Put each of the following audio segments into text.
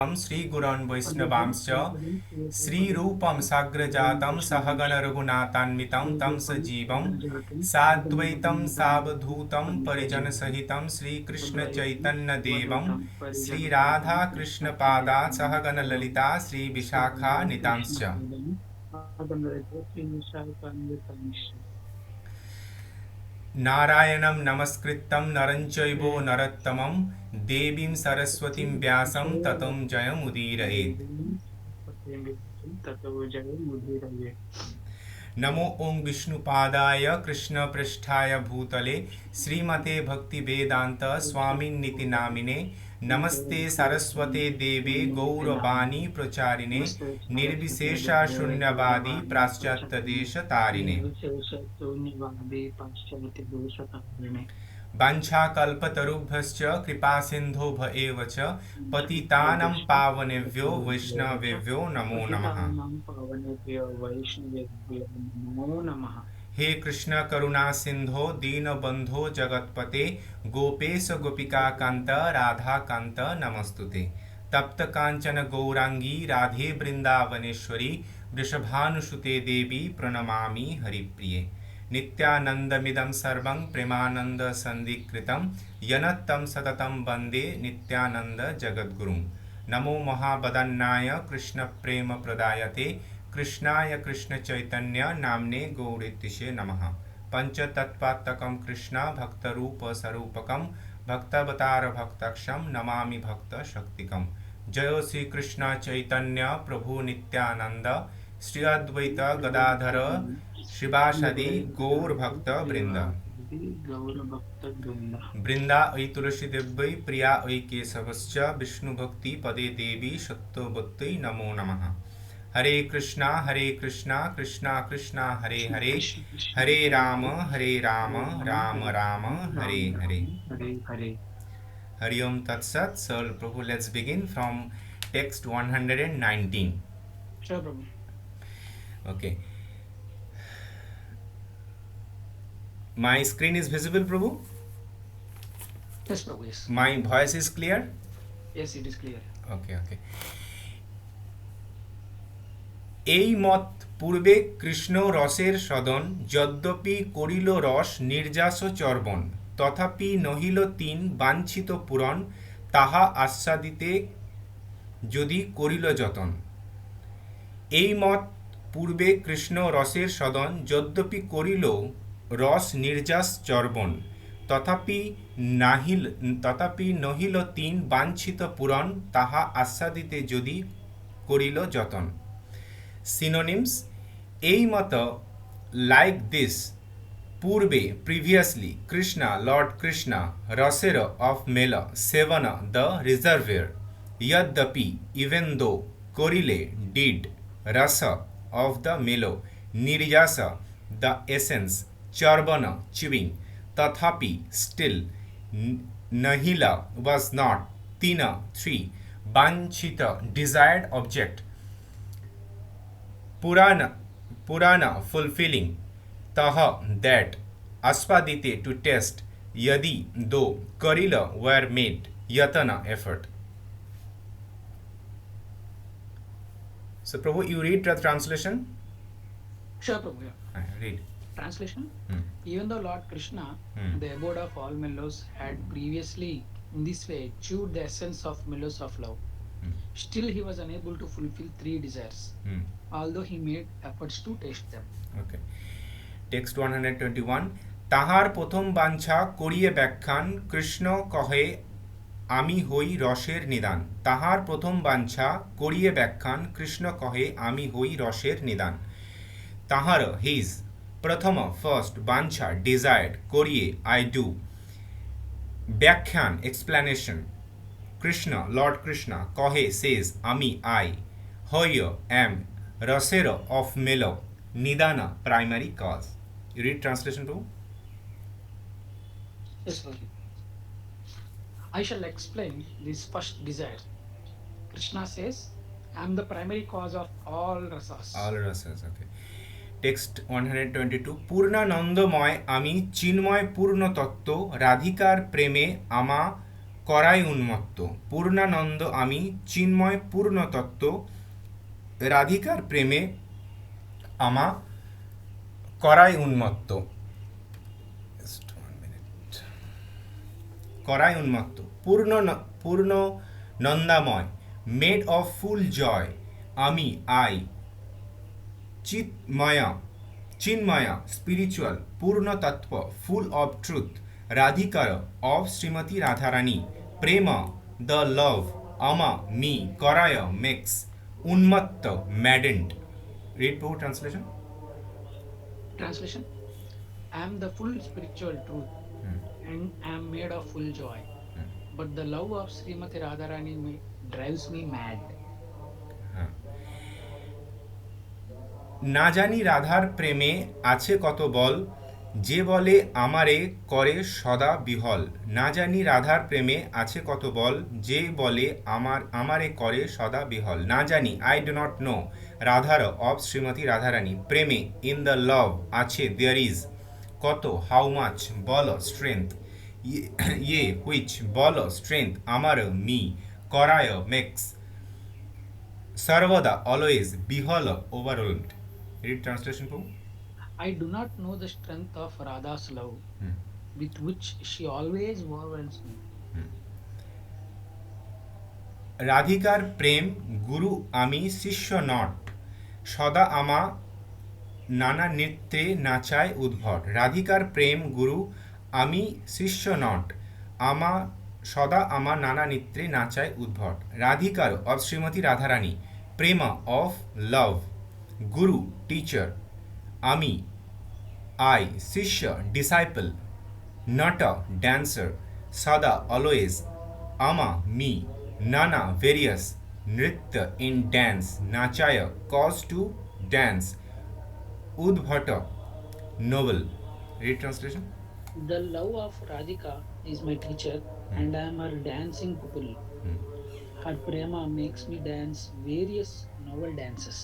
श्रीगुरोन् वैष्णवांश्च श्रीरूपं साग्रजातं सहगण रघुनाथान्वितं तं सजीवं साद्वैतं सावधूतं परिजनसहितं श्रीकृष्णचैतन्यदेवं श्रीराधाकृष्णपादात् सहगण ललिता श्रीविशाखान्वितांश्च नारायणं नमस्कृतं नरं चैव नरोत्तमं देवीं सरस्वतीं व्यासं ततो जयमुदीरयेत्। नमो ओं विष्णुपादाय कृष्णपृष्ठाय भूतले श्रीमते भक्तिवेदांत स्वामिन्निति नामिने नमस्ते सरस्वते देवे गौरवाणी प्रचारिणे निर्विशेषा शून्यवादी पाश्चात्यदेशतारिणे वाञ्छाकल्पतरुभ्यश्च कृपासिन्धुभ्य एव च पतितानां पावनेभ्यो वैष्णवेभ्यो नमो नमः। हे कृष्ण करुणा सिंधो दीनबंधो जगतपते गोपेश गोपिका कांत राधा कांत नमस्तुते। तप्त कांचन गौरांगी राधे वृंदावनेश्वरी वृषभानुसुते देवी प्रणमामि हरिप्रिये। नित्यानंदमिदं सर्वं प्रेमानंद संदीकृतं यनत्तं सततं वन्दे नित्यानंद जगद्गुरुं। नमो महावदन्नाय कृष्ण प्रेम प्रदायते कृष्णाय कृष्ण चैतन्य नामने गौरीतिषे नमः। पंचतत्वात्मकं कृष्ण भक्तरूप स्वरूपकं भक्तावतार भक्तक्षं नमामि भक्त शक्तिकं। जय श्री कृष्ण चैतन्य प्रभु नित्यानंद श्री अद्वैत गदाधर शिवासादि गौर भक्त वृंद। वृंदा ऐ तुलसी देव्यै प्रिया ऐ केशवश्च विष्णु भक्ति पदे देवी सत्यवत्यै नमो नमः। हरे कृष्णा कृष्णा कृष्णा हरे हरे हरे राम राम राम हरे हरे। हरि ओम तत्सत। So Prabhu, let's begin from text 119. Sure, Prabhu. Okay. My screen is visible, Prabhu? Yes, Prabhu, yes. My voice is clear? Yes, it is clear. Okay. এই মত পূর্বে কৃষ্ণ রসের সদন যদ্যপি করিল রস নির্যাস চর্বণ তথাপি নহিল তিন বাঞ্ছিত পূরণ তাহা আস্বাদিতে যদি করিল যতন। এই মত পূর্বে কৃষ্ণ রসের সদন যদ্যপি করিল রস নির্যাস চর্বণ তথাপি নহিল তিন বাঞ্ছিত পূরণ তাহা আস্বাদিতে যদি করিল যতন। Synonyms: এই মত like this, পূর্বে previously, Krishna Lord Krishna, Rasera of Mela, Sevana the reservoir, Yaddapi even though, Korile did, Rasa of the mellow, Nirjasa the essence, Charbana chewing, Tathapi still, Nahila was not, Tina 3, Banchita desired object, Purana fulfilling, Taha that, Aspadite to test, Yadi though, Karila were made, Yatana effort. So Prabhu, you read the translation? Sure, Prabhu, yeah. Read. Translation: Even though Lord Krishna, the abode of all mellows, had previously in this way chewed the essence of mellows of love, still he was unable to fulfill three desires, although he made efforts to taste them. Okay. Text 121. তাহার প্রথম বাঞ্ছা করিয়ে ব্যাখ্যান কৃষ্ণ কহে আমি হই রসের নিদান। তাহার প্রথম বাঞ্ছা করিয়ে ব্যাখ্যান কৃষ্ণ কহে আমি হই রসের নিদান। তাহার হিজ প্রথম ফার্স্ট বাঞ্ছা ডিজায়ার্ড করিয়ে আই ডু ব্যাখ্যান এক্সপ্লেনেশন কৃষ্ণ লর্ড কৃষ্ণ কহে সেজ আমি আই হয় এম রসের অফ মেলো nidana primary cause. You read translation too? Yes, Prabhu. I shall explain this first desire. Krishna says, I am the primary cause of all rasas. All rasas, okay. Text 122. পূর্ণানন্দময় আমি চিন্ময় পূর্ণ তত্ত্ব রাধিকার প্রেমে করাই উন্মত্ত, পূর্ণানন্দ আমি, চিন্ময় পূর্ণতত্ত্ব, রাধিকার প্রেমে আমা করাই উন্মত্ত। করাই উন্মত্ত, পূর্ণ নন্দাময়, মেড অফ ফুল জয়, আমি আই, চিন্ময়া স্পিরিচুয়াল, পূর্ণ তত্ত্ব ফুল অফ ট্রুথ, রাধিকার অফ শ্রীমতী রাধারানী, প্রেম দ্য লাভ, আমা মি, করায় মেক্স, উন্মত্ত maddened. Read Prabhu translation. Translation: I am the full spiritual truth and am made of full joy. But the love of Srimati Radharani drives me mad. না জানি রাধার প্রেমে আছে কত বল, যে বলে আমারে করে সদা বিহল। না জানি রাধার প্রেমে আছে কত বল, যে বলে আমারে করে সদা বিহল। না জানি, আই ডু নট নো, রাধার অফ শ্রীমতী রাধারানী, প্রেমে ইন দ্য লাভ আছে, দেয়ার ইজ কত, হাউ মাচ বল স্ট্রেংথ, ইয়ে হুইচ বল স্ট্রেংথ, আমার মি করায় মেক্স, সর্বদা always বিহল overwhelmed. Read translation, Prabhu. I do not know the strength of Radha's love, with which she always overwhelms me. রাধিকার প্রেম গুরু আমি শিষ্য not, সদা আমা নানা নৃত্যে নাচায় উদ্ভট। রাধিকার প্রেম গুরু আমি শিষ্য নট, সদা আমা নানা নৃত্যে নাচায় উদ্ভট। রাধিকার অফ শ্রীমতী রাধারানী, প্রেমা অফ লাভ, গুরু টিচার, আমি আই শিষ্য ডিসাইপল, নটা ড্যান্সার, সদা অলওয়েজ, আমা মি নানা ভেরিয়াস, নৃত্য ইন ড্যান্স, নাচায় কজ টু ড্যান্স, উদ্ভট Nobel. Read translation. The love of Radhika is my teacher, and I am her dancing pupil. Her prema makes me dance various novel dances.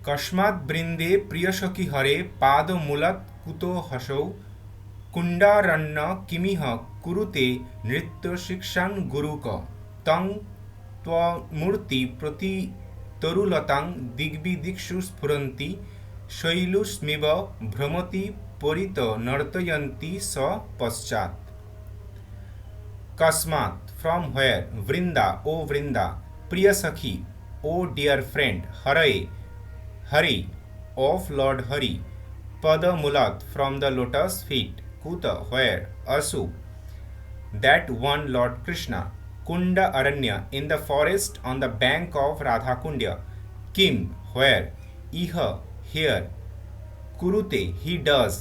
কস্মাৎ বৃন্দে প্রিয়সখী হরে, পাদ মূলত কুতো হসৌ, কুণ্ডারণ্য কিমিহ কুরুতে নৃত্য শিক্ষাং গুরুক, তং ত্বমূর্তি প্রতি তরুলতাং দিগ্বিদিক্ষু স্ফুরন্তি, শৈলুস্মিব ভ্রমতি পরিত নর্তয়ন্তি স পশ্চাৎ। কস্মাৎ, from where, Vrinda, O Vrinda, Priya Sakhi, O dear friend, Hari, of Lord Hari, Pada Mulat, from the lotus feet, Kuta, where, Asu, that one Lord Krishna, Kunda Aranya, in the forest on the bank of Radha Kundya, Kim, where, Iha, here, Kurute, he does,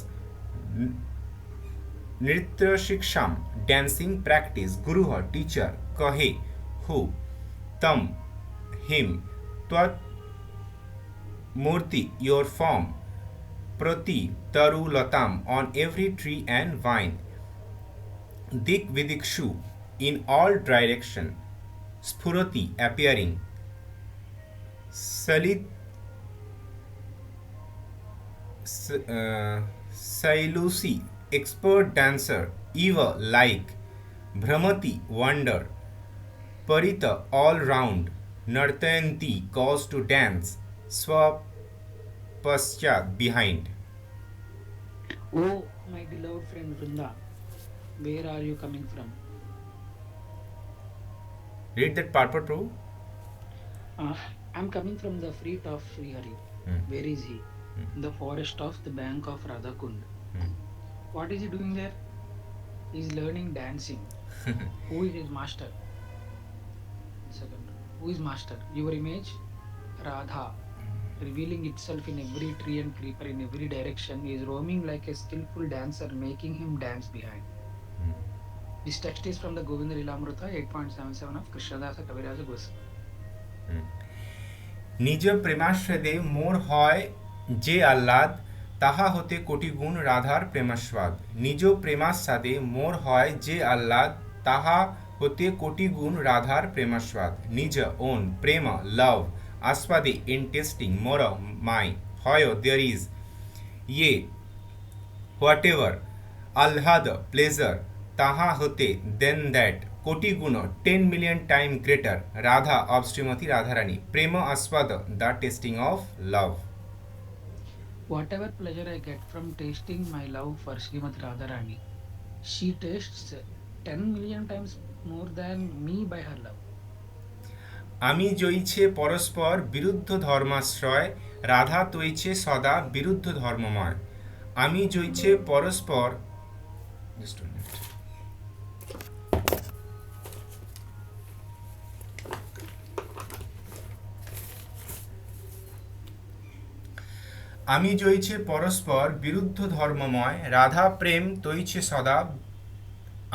Nritya Shiksham, dancing practice, Guruha, teacher, Kahe, who, Tam, him, Twat Murti, your form, Prati, Taru Latam, on every tree and vine, Dik Vidikshu, in all direction, Spurati, appearing, Salit, Sailusi, expert dancer, Eva, like, Brahmati, wonder, Parita, all round, Nartayanti, cause to dance, Swa Paschat, behind. Oh, my beloved friend Vrinda, where are you coming from? Read that purport, Prabhu. I'm coming from the feet of Sri Hari. Where is he? In the forest of the bank of Radhakund. What is he doing there? He's learning dancing. Who is his master? Second. Who is master? Your image? Radha. Revealing itself in every tree and creeper in every direction. He is roaming like a skillful dancer, making him dance behind. This text is from the Govinda Lilamrita 8.77 of Krishnadasa Kaviraj Goswami. নিজ প্রেমাস্বাদে মোর হয় যে আহ্লাদ, তাহা হতে কোটি গুণ রাধার প্রেমাস্বাদ। নিজ প্রেমাস্বাদে মোর হয় যে আহ্লাদ, তাহা হতে কোটি গুণ রাধার প্রেমাস্বাদ। নিজ ওন প্রেম লাভ আস্বাদে ইন টেস্টিং মোর মাই হয় দেয়ার ইজ ये হোয়াটেভার আহ্লাদ প্লেজার তাহা হতে দেন দ্যাট কোটি গুণ 10 million time greater Radha of Shrimati Radharani প্রেম আস্বাদ the tasting of love Whatever pleasure I get from tasting my love for Srimati Radharani, she tastes 10 million times more than me by her love. আমি জইছে পরস্পর বিরুদ্ধ ধর্মাশ্রয় রাধা তৈছে সদা বিরুদ্ধ ধর্মময় আমি জইছে পরস্পর Just a minute. আমি জইছে পরস্পর বিরুদ্ধ ধর্মময় রাধা প্রেম তৈছে সদা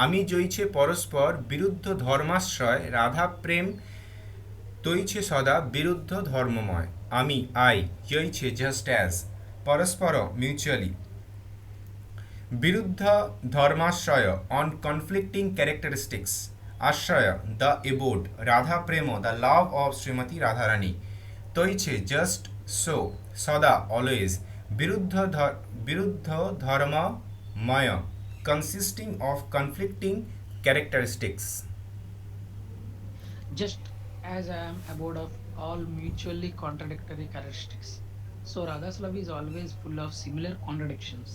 আমি জইছে পরস্পর বিরুদ্ধ ধর্মাশ্রয় রাধা প্রেম তৈছে সদা বিরুদ্ধ ধর্মময় আমি আই জইছে জাস্ট অ্যাজ পরস্পর মিউচুয়ালি বিরুদ্ধ ধর্মাশ্রয় অন কনফ্লিক্টিং ক্যারেক্টারিস্টিক্স আশ্রয় দ্য এবোর্ড রাধা প্রেম the love of Shrimati Radharani তৈছে জাস্ট সো সদা অলওয়েজ বিরুদ্ধ ধর্মময় consisting of conflicting characteristics Just as I am abode of all mutually contradictory characteristics, so Radha's love is always full of similar contradictions.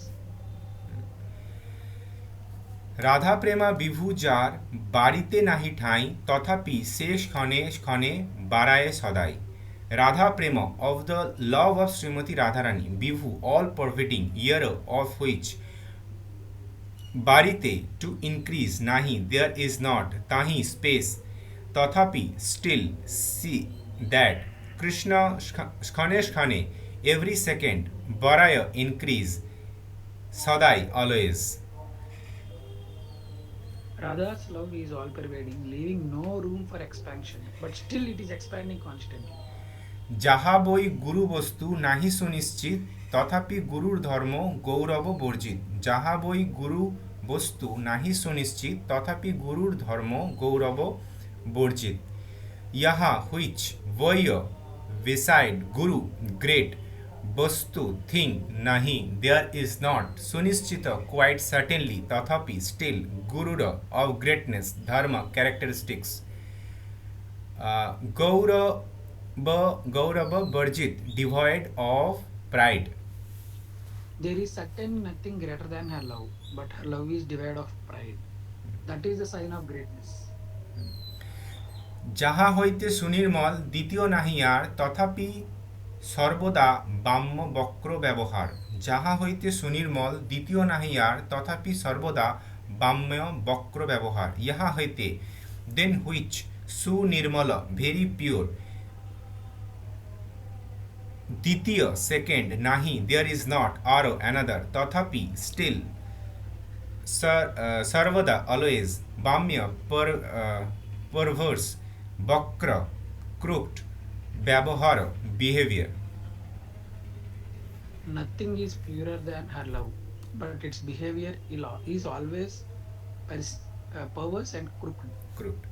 Radha প্রেমা বিভু যার বাড়িতে নাহি ঠাঁই তথাপি শেষ ক্ষণে ক্ষণে বাড়ায় সদাই রাধা প্রেম of the love of Shrimati Radharani বিভু অল পারভেটিং ইয়ার অফ হুইচ বাড়িতে টু ইনক্রিজ নাহি দেয়ার ইজ নট তাহি স্পেস তথাপি স্টিল সি দ্যাট কৃষ্ণ ক্ষণে ক্ষণে এভরি সেকেন্ড বাড়ায় ইনক্রিজ সদাই always Radha's love is all pervading, leaving no room for expansion, but still it is expanding constantly. যাহা বই গুরু বস্তু নাহি সুনিশ্চিত তথাপি গুরুর ধর্ম গৌরব বর্জিত যাহা বই গুরু বস্তু নাহি সুনিশ্চিত তথাপি গুরুর ধর্ম গৌরব বর্জিত ইহা হুইচ বয় beside গুরু গ্রেট বস্তু থিং নাহি দেয়ার ইজ নট সুনিশ্চিত কোয়াইট সার্টেনলি তথাপি স্টিল গুরুর অফ গ্রেটনেস ধর্ম ক্যারেক্টারিস্টিক্স গৌরব বর্জিত devoid of pride There is certainly nothing greater than her love, but her love is devoid of pride. That is the sign of greatness. যাহা হইতে সুনির্মল দ্বিতীয় নাহি আর তথাপি সর্বদা বাম্য বক্র ব্যবহার যাহা হইতে সুনির্মল দ্বিতীয় নাহি আর তথাপি সর্বদা বাম্য বক্র ব্যবহার ইহা হইতে দেন হুইচ সুনির্মল ভেরি পিওর দ্বিতীয় সেকেন্ড নাহি দেয়ার ইজ নট আরো অ্যানাদার তথাপি স্টিল সর্বদা অলওয়েজ বাম্য perverse বক্র ক্রুক্ট ব্যবহার behaviour Nothing is purer than her love, but its behavior is always perverse and crooked. ক্রুক্ট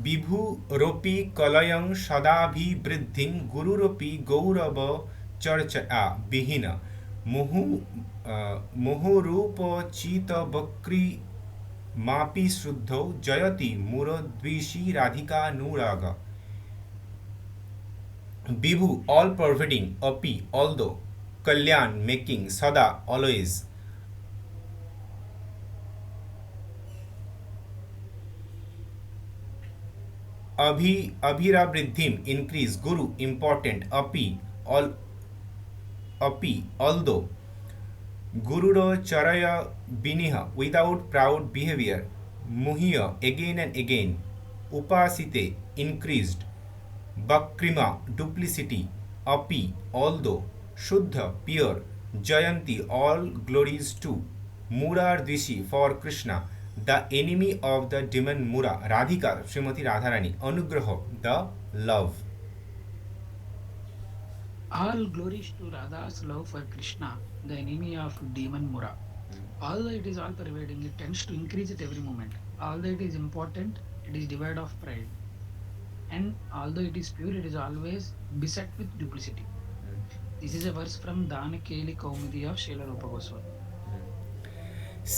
বিভুরপি কলয়ং সদাভিবৃদ্ধিং গুরুরপি গৌরব চর্চা বিহীন মোহরূপচিতবক্রী মাপি শুদ্ধ জয়তি মুরদ্বিষী রাধিকানুরাগ বিভু অল পারভেডিং অপি অলদো কল্যাণ মেকিং সদা always अभिरावृद्धिम increase guru important api although gururo charaya biniha without proud behavior muhiya again and again upasite increased bakrima duplicity api although shuddha pure jayanti all glories to murar dishi for krishna the enemy of the demon Mura, Radhika, Srimati Radharani, Anugraha, the love. All glories to Radha's love for Krishna, the enemy of demon Mura. Although it is all pervading, it tends to increase at every moment. Although it is important, it is devoid of pride. And although it is pure, it is always beset with duplicity. This is a verse from Danakeli Kaumudi of Srila Rupa Goswami.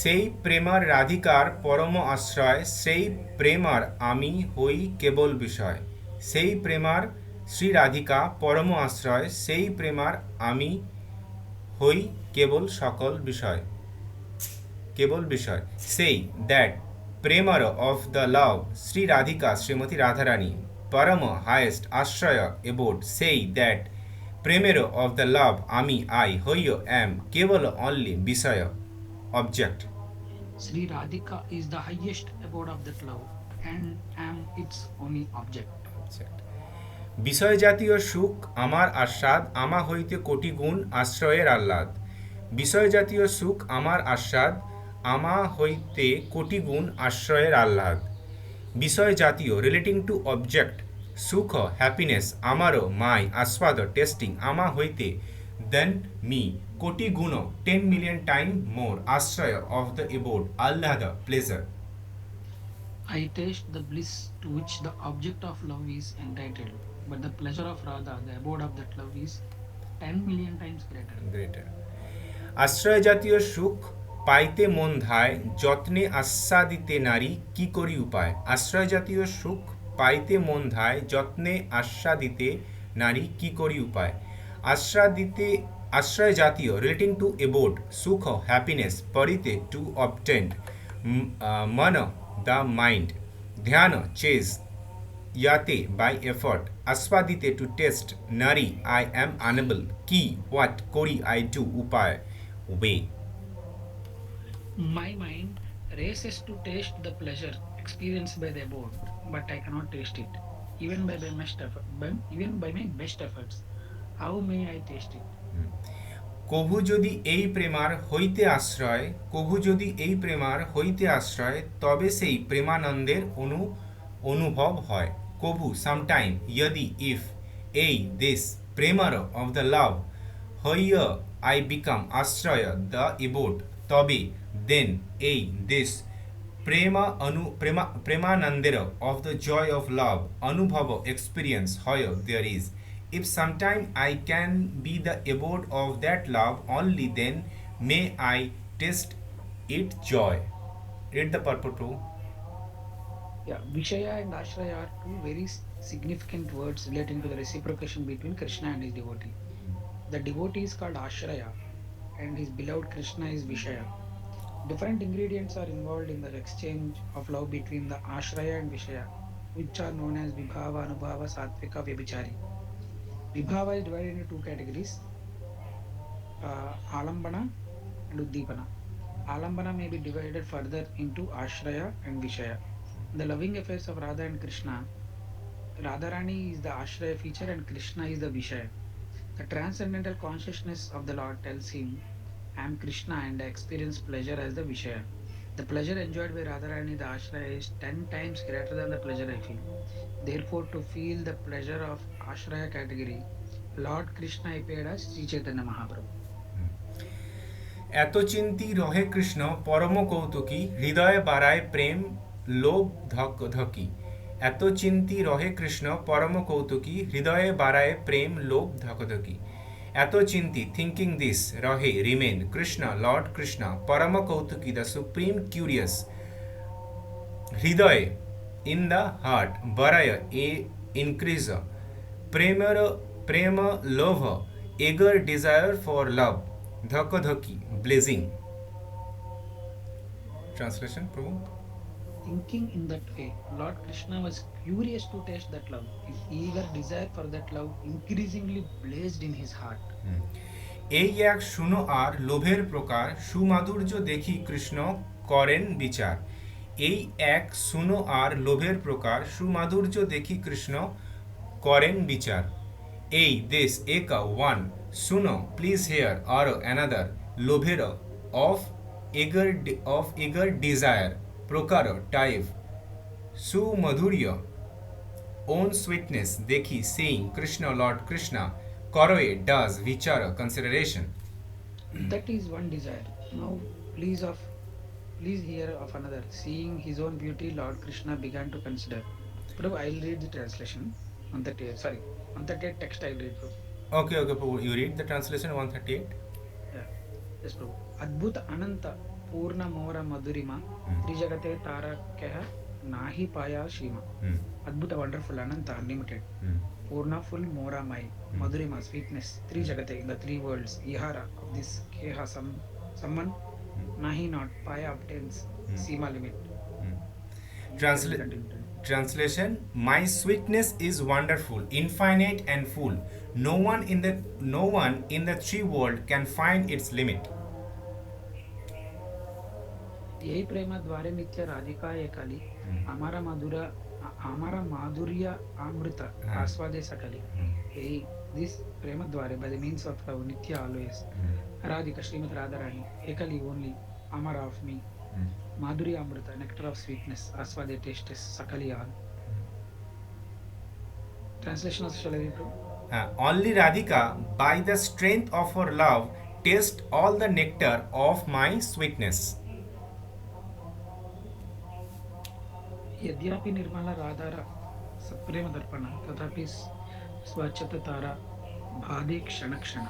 সেই প্রেমার রাধিকার পরম আশ্রয়, সেই প্রেমার আমি হই কেবল বিষয়। সেই প্রেমার শ্রী রাধিকা পরম আশ্রয়, সেই প্রেমার আমি হই কেবল সকল বিষয়, কেবল বিষয়। সেই দ্যাট প্রেমার of the love Shri Radhika Shrimati Radharani পরম হায়েস্ট আশ্রয় এবোট, সেই দ্যাট প্রেমের অফ দ্য লাভ আমি আই হইয় এম কেবল অনলি বিষয় object. Sri Radhika is the highest abode of that love and am its only object. বিষয় জাতীয় সুখ আমার আস্বাদ, আমা হইতে কোটি গুণ আশ্রয়ের আহ্লাদ। বিষয় জাতীয় সুখ আমার আস্বাদ, আমা হইতে কোটি গুণ আশ্রয়ের আহ্লাদ। বিষয় জাতীয় রিলেটিং টু অবজেক্ট সুখ হ্যাপিনেস আমারও মাই আস্বাদ টেস্টিং আমা হইতে দেন মি কোটি গুণ 10 million টাইম মোর আশ্রয় অফ দ্য এবোর্ড আহ্লাদ pleasure. I taste the bliss to which the object of love is entitled, but the pleasure of Radha, the abode of that love, is 10 million times greater. আশ্রয় জাতীয় সুখ পাইতে মন ধায়, যত্নে আস্বাদিতে নারী কি করি উপায়। আশ্রয় জাতীয় সুখ পাইতে মন ধায়, যত্নে আস্বাদিতে নারী কি করি উপায়। আশ্রয় জাতীয় রিলেটিং টু এবোর্ড সুখ হ্যাপিনেস পরিতে টু অবটেন্ড মন দ্য মাইন্ড ধ্যান চেজ ইয়াতে বাই এফর্ট আস্বাদিতে টু টেস্ট নারী আই এম আনেবল কি হোয়াট করি আই ডু উপায় way. My mind races to taste the pleasure experienced by the abode, but I cannot taste it, even by my best efforts. How may I taste it? কভু যদি এই প্রেমার হইতে আশ্রয়, কভু যদি এই প্রেমার হইতে আশ্রয়, তবে সেই প্রেমানন্দের অনুভব হয়। কভু সামটাইম यदि ইফ এই দিস প্রেমার অফ দ্য লাভ হইয় I become আশ্রয় দ্য এবোর্ড, তবে দেন এই দিস প্রেমানন্দের of the joy of love অনুভব এক্সপিরিয়েন্স হয় there is. If sometime I can be the abode of that love, only then may I taste its joy. Read the purport, Prabhu. Yeah, Vishaya and Ashraya are two very significant words relating to the reciprocation between Krishna and his devotee. The devotee is called Ashraya and his beloved Krishna is Vishaya. Different ingredients are involved in the exchange of love between the Ashraya and Vishaya, which are known as Vibhava, Anubhava, Satvika, Vyabhichari. Vibhava is divided into two categories, Alambana and Uddipana. Alambana may be divided further into Ashraya and Vishaya. The loving affairs of Radha and Krishna, Radharani is the Ashraya feature and Krishna is the Vishaya. The transcendental consciousness of the Lord tells him, I am Krishna and I experience pleasure as the Vishaya. The pleasure enjoyed by Radharani, the Ashraya, is 10 times greater than the pleasure I feel. Therefore, to feel the pleasure of Ashraya category, Lord Krishna appeared as Sri Chaitanya Mahaprabhu. এত চিন্তি রহে কৃষ্ণ পরম কৌতুকী, হৃদয়ে বাড়ায় প্রেম লোভ ধকি। এত চিন্তি রহে কৃষ্ণ পরম কৌতুকী, হৃদয়ে বাড়ায় প্রেম লোভ ধকধকি। এত চিন্তি থিঙ্কিং দিস রহে রিমেন কৃষ্ণ লর্ড কৃষ্ণ পরম কৌতুকী দ্য সুপ্রিম কিউরিয়াস। হৃদয়ে in the heart baraya a increase prema love eager desire for love dhakadhaki blazing. Translation, Prabhu. Thinking in that way, Lord Krishna was curious to taste that love. His eager desire for that love increasingly blazed in his heart. এই এক শুনো আর লোভের প্রকার, সুমাধুর্য দেখি কৃষ্ণ করেন বিচার। এই এক শুনো আর লোভের প্রকার, সুমাধুর্য দেখি কৃষ্ণ করেন বিচার। এই দিস এক ওয়ান শুনো প্লিজ হেয়ার আর অ্যানাদার লোভের অফ eager desire প্রকার টাইপ সুমধুর্য own sweetness দেখি saying Krishna Lord Krishna করয়ে does বিচার consideration. That is one desire. Now please hear of another. Seeing his own beauty, Lord Krishna began to consider. Prabhu, I'll read the translation on that text I'll read. Prabhu. Okay, okay, Prabhu. You read the translation 138. Yeah. Yes, Prabhu. अद्भुत अनंत पूर्ण मोर मधुरिमा त्रिजगते तारकः नाही पाया सीमा. अद्भुत wonderful Anant unlimited Purna full Mora my Madhurima sweetness, three jagate, the three worlds, Ihara of this Keha someone Nahi not Paya obtains Sima limit. Transla- Translation: My sweetness is wonderful, infinite and full. No one in the three world can find its limit. यही प्रेम द्वारे नित्य राधिका एकाली हमारा माधुर्य अमृत आस्वादे सकली यही this प्रेम द्वारे by the means of love nitya always Radhika Srimati Radharani ekali only Amara of me Madhurya Amrita nectar of sweetness Aswade tastes sakali all. Translation of shall I read? Only Radhika, by the strength of her love, taste all the nectar of my sweetness. यद्यपि निर्मला राधारा सत्प्रेम दर्पण तथापि स्वच्छता तारा भादे क्षण क्षण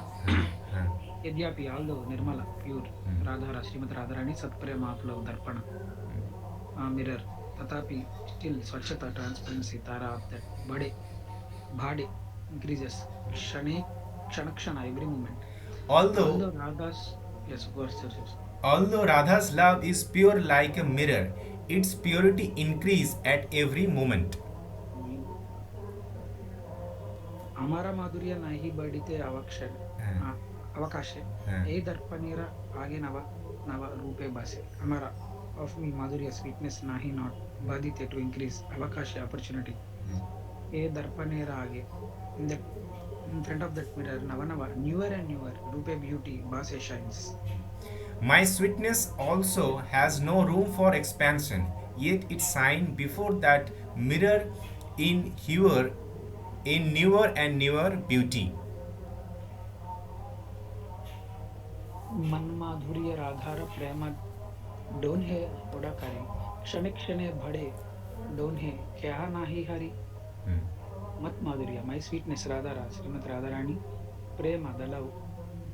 यद्यपि although Nirmala pure राधारा Shrimati Radharani सत्प्रेम of love दर्पण mirror तथापि still स्वच्छता transparency तारा of that बड़े भाडे increases क्षण क्षण every moment. Although Radha's yes verse. Although Radha's love is pure like a mirror, its purity increases at every moment. हमारा माधुर्य नाही बढ़िते अवकाशे ए दर्पणेर आगे नव नव रूपे बसे हमारा of me माधुर्य sweetness नाही not बढ़िते to increase अवकाशे opportunity ए दर्पणेर आगे in front of that mirror nava newer and newer rupe beauty base shines. My sweetness also has no room for expansion, yet it shines before that mirror in newer and newer beauty. मन माधुर्य राधार प्रेम done है थोड़ा करे क्षण क्षणे भड़े done है क्या नाही हरी. मत माधुर्य my sweetness राधारा Shrimati Radharani Prem the love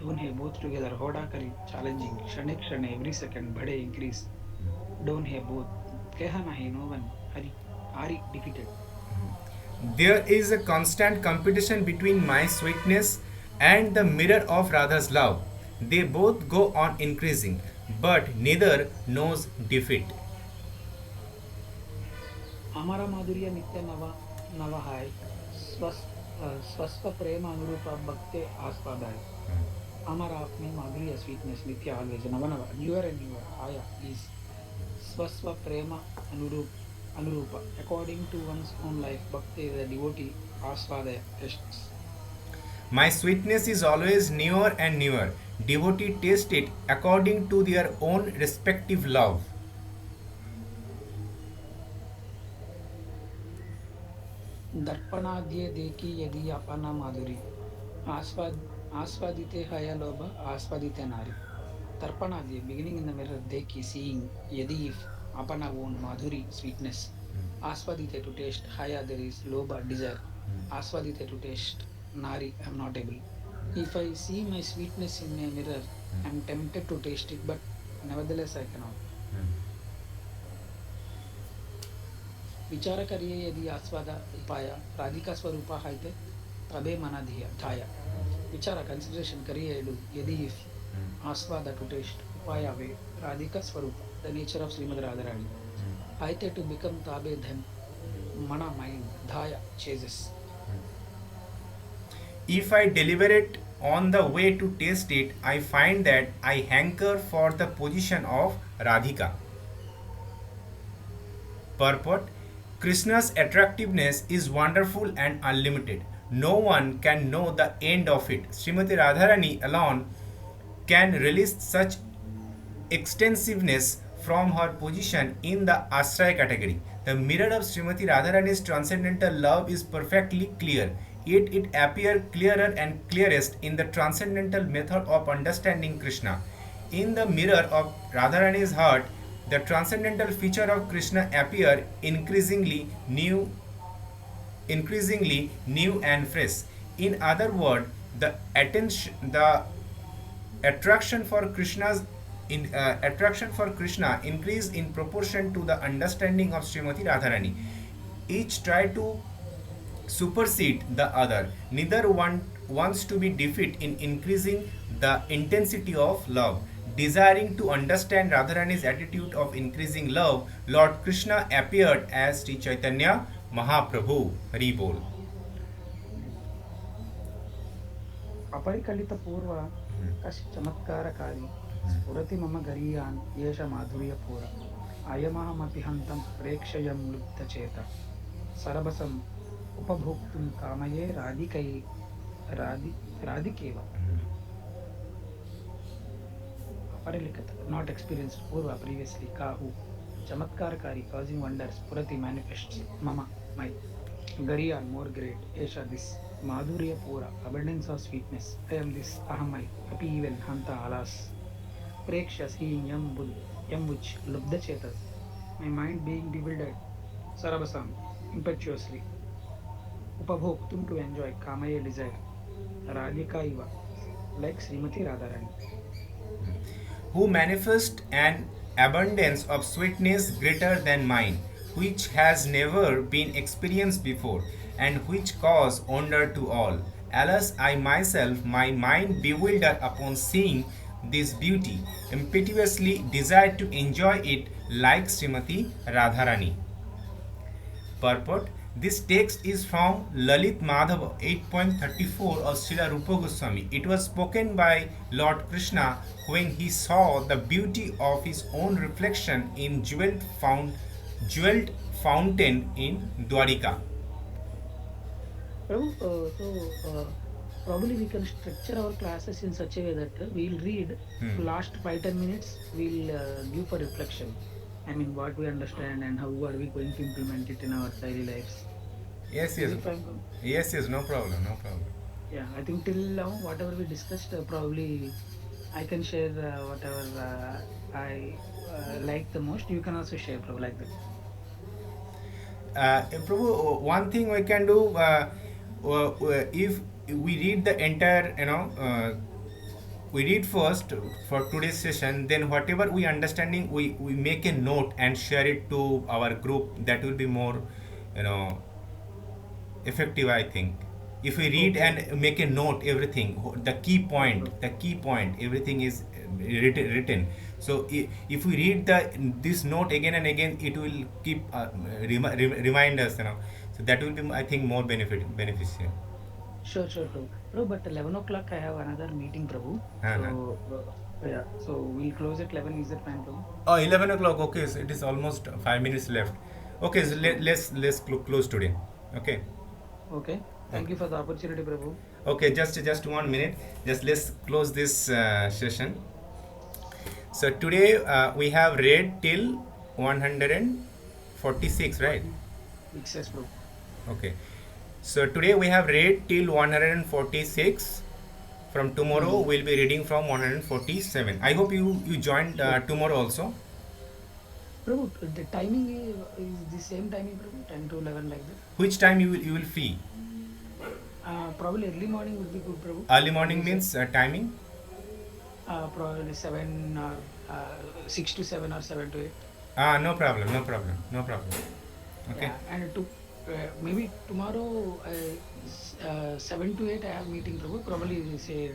don't have both together hoda kari challenging क्षणे क्षणे every second bade increase don't have both keha nahi no one hari defeated. There is a constant competition between my sweetness and the mirror of Radha's love. They both go on increasing, but neither knows defeat. हमारा माधुर्य नित्य नवा नवा है स्वस्थ प्रेम अनुरूप भक्ते आस्वाद है. हमारा अपने माधुर्य sweetness नित्य always नवा नवा newer and newer आया is स्वस्थ प्रेम अनुरूप according to one's own life bhakti the devotee आस्वाद tastes. My sweetness is always newer and newer. Devotee taste it according to their own respective love. दर्पणाद्ये देखी यदि अपना माधुरी आस्वादिते हय लोभ आस्वादिते नारी. दर्पणाद्ये beginning in the mirror देखी seeing यदि if अपना own madhuri sweetness आस्वादिते to taste haya there is lobha desire आस्वादिते to taste nari I am not able. If I see my sweetness in a mirror I am tempted to taste it but nevertheless I cannot. विचार करिए यदि आस्वाद उपाय राधिका स्वरूप है तबे मन ध्याय. विचार कंसिडरेशन करिए यदि इफ आस्वाद टू टेस्ट उपाय वे राधिका स्वरूप the nature of Shrimad Radharani అయితే to become tabe then mana mind dhaya chases. If I deliberate on the way to taste it, I find that I hanker for the position of Radhika. Purport: Krishna's attractiveness is wonderful and unlimited. No one can know the end of it. Srimati Radharani alone can release such extensiveness from her position in the Ashraya category. The mirror of Srimati Radharani's transcendental love is perfectly clear, yet it appears clearer and clearest in the transcendental method of understanding Krishna. In the mirror of Radharani's heart, the transcendental feature of Krishna appear increasingly new and fresh. In other words, the attention, the attraction for Krishna increase in proportion to the understanding of Srimati Radharani. Each try to supersede the other. Neither one wants to be defeat in increasing the intensity of love. Desiring to understand Radharani's attitude of increasing love, Lord Krishna appeared as Sri Chaitanya Mahaprabhu. Hari Bol. अपरिकलित पूर्व कश् चमत्कारकारी स्फुरति मम गरीयान् एष माधुर्यपूर अयमहमपि हन्तं प्रेक्षयं लुब्धचेत सरबसम् उपभोक्तुं कामये राधिकेव अपरिलिखित not experienced पूर्व previously काहू चमत्कारकारी causing wonders स्फुरति manifests mama my gariyan more great esha this madhurya pura abundance of sweetness I am this ahamai happy even hanta alas preksha seeing yam which lubda chetas my mind being bewildered sarabasam impetuously upabhoktum to enjoy kamaye desire radhika iva like Srimati Radharani who manifest an abundance of sweetness greater than mine, which has never been experienced before, and which cause wonder to all. Alas, I myself, my mind bewildered upon seeing this beauty, impetuously desired to enjoy it like Srimati Radharani. Purport. This text is from Lalit Madhava 8.34 of Srila Rupa Goswami. It was spoken by Lord Krishna when he saw the beauty of his own reflection in jeweled fountain in Dwarika. Prabhu, probably we can structure our classes in such a way that we'll read last 5-10 minutes, we'll give for reflection. I mean, what we understand and how are we going to implement it in our daily lives. Yes, no problem. Yeah, I think till now, whatever we discussed, probably I can share whatever I like the most. You can also share, Prabhu, like that. Prabhu, one thing we can do, if we read the entire, we read first for today's session, then whatever we understanding, we make a note and share it to our group. That will be more, effective, I think. If we read and make a note, everything, the key point, everything is written. So if we read this note again and again, it will keep remind us, So that will be, I think, more beneficial. Sure, Prabhu. But 11 o'clock I have another meeting, Prabhu. So we'll close at 11. Is that fine, Prabhu? Oh, 11 o'clock. Okay, so it is almost 5 minutes left. Okay, so let's close today. Okay. Okay. Thank you for the opportunity, Prabhu. Okay, just 1 minute. Just let's close this session. So today we have read till 146, right? Yes, Prabhu. Okay. So today we have read till 146. From tomorrow we'll be reading from 147. I hope you joined tomorrow also. Prabhu, the timing is the same timing, Prabhu, 10 to 11 like that. Which time you will free? Probably early morning would be good, Prabhu. Early morning means timing? Probably 7 or 6 to 7 or 7 to 8. No problem. Okay. Yeah, and maybe tomorrow 7 to 8 I have meeting, Prabhu. Probably we say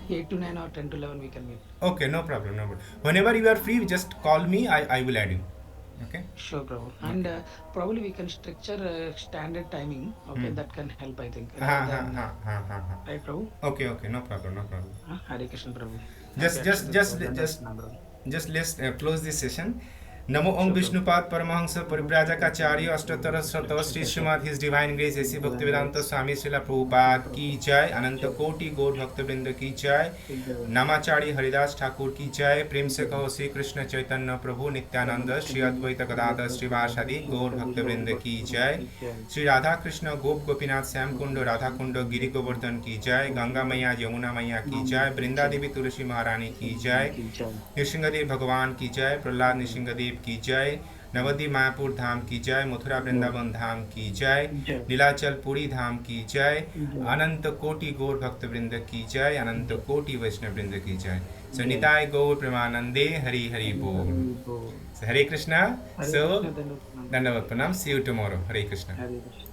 8 to 9 or 10 to 11 we can meet. Okay, no problem. Whenever you are free, just call me. I will add you. Okay. Sure, Prabhu. And probably we can structure a standard timing. Okay, that can help, I think. Right, Prabhu? Okay, no problem. Hare Krishna, Prabhu. Just let's close this session. नमो ओम विष्णुपाद परमहंस परिव्राजकाचार्य अष्टोत्तर शतव श्री श्रीमद his divine grace A C भक्ति वेदांत स्वामी श्रीला प्रभुपाद की जय, अनंत कोटि गौर भक्तवृंद की जय, नामाचार्य हरिदास ठाकुर की जय। प्रेम से कहो श्री कृष्ण चैतन्य प्रभु नित्यानंद श्री अद्वैत गदाधर श्रीवासादि गौर भक्तवृंद की जय। श्री राधा कृष्ण गोप गोपीनाथ श्याम कुंड राधा कुंड गिरि गोवर्धन की जय। गंगा मैया यमुना मैया की जय। वृंदा देवी तुलसी महारानी की जय। नृसिंहदेव भगवान की जय। प्रहलाद नृसिंहदेव महादेव की जय, नवद्वीप मायापुर धाम की जय, मथुरा वृंदावन धाम की जय, जय। नीलाचल पुरी धाम की जय, जय। अनंत कोटि गौर भक्त वृंद की जय, अनंत कोटि वैष्णव वृंद की जय। सो जय। निताय गौर प्रेमानंदे, हरि हरि बोल। हरि बोल। So, Hare Krishna. हरे So, कृष्ण, दंडवत प्रणाम। Dandavat Pranam. See you tomorrow. Hare Krishna. Hare Krishna.